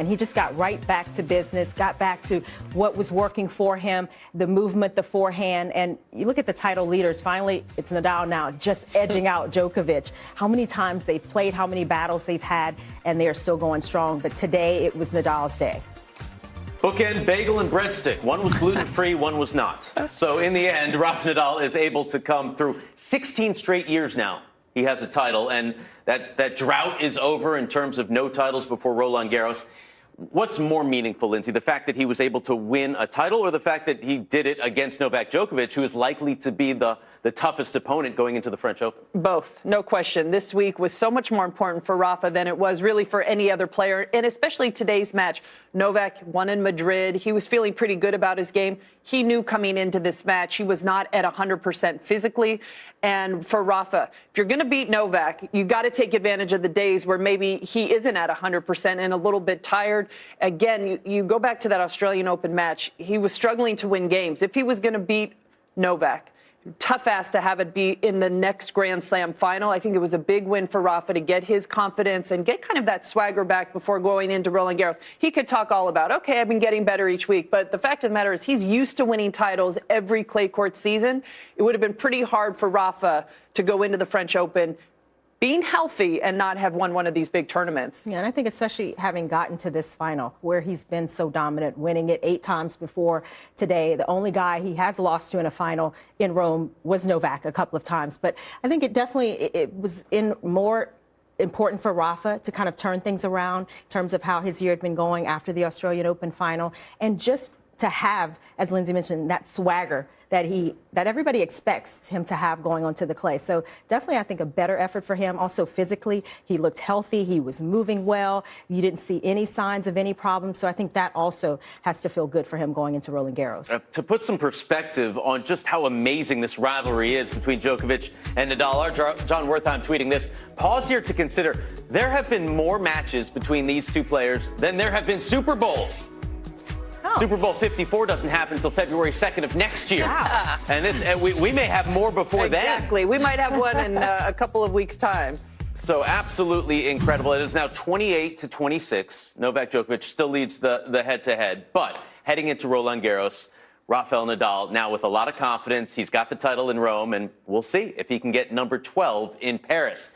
And he just got right back to business, got back to what was working for him, the movement, the forehand. And you look at the title leaders, finally, it's Nadal now just edging out Djokovic. How many times they've played, how many battles they've had, and they are still going strong. But today, it was Nadal's day. Bookend bagel and breadstick. One was gluten-free, one was not. So in the end, Rafa Nadal is able to come through 16 straight years now. He has a title, and that drought is over in terms of no titles before Roland Garros. What's more meaningful, Lindsay, the fact that he was able to win a title or the fact that he did it against Novak Djokovic, who is likely to be the toughest opponent going into the French Open? Both, no question. This week was so much more important for Rafa than it was really for any other player, and especially today's match. Novak won in Madrid. He was feeling pretty good about his game. He knew coming into this match he was not at 100% physically. And for Rafa, if you're going to beat Novak, you got to take advantage of the days where maybe he isn't at 100% and a little bit tired. Again, you go back to that Australian Open match. He was struggling to win games. If he was going to beat Novak, tough ass to have it be in the next Grand Slam final. I think it was a big win for Rafa to get his confidence and get kind of that swagger back before going into Roland Garros. He could talk all about, okay, I've been getting better each week, but the fact of the matter is he's used to winning titles every clay court season. It would have been pretty hard for Rafa to go into the French Open being healthy and not have won one of these big tournaments. Yeah, and I think especially having gotten to this final where he's been so dominant, winning it 8 times before today. The only guy he has lost to in a final in Rome was Novak a couple of times. But I think it definitely it was more important for Rafa to kind of turn things around in terms of how his year had been going after the Australian Open final. And just to have, as Lindsay mentioned, that swagger that everybody expects him to have going onto the clay. So definitely, I think, a better effort for him. Also physically, he looked healthy. He was moving well. You didn't see any signs of any problems. So I think that also has to feel good for him going into Roland Garros. To put some perspective on just how amazing this rivalry is between Djokovic and Nadal, our John Wertheim tweeting this. Pause here to consider. There have been more matches between these two players than there have been Super Bowls. Oh. Super Bowl 54 doesn't happen until February 2nd of next year. Wow. And we may have more before then. Exactly. We might have one in a couple of weeks' time. So absolutely incredible. It is now 28-26. Novak Djokovic still leads the head-to-head. But heading into Roland Garros, Rafael Nadal now with a lot of confidence. He's got the title in Rome, and we'll see if he can get number 12 in Paris.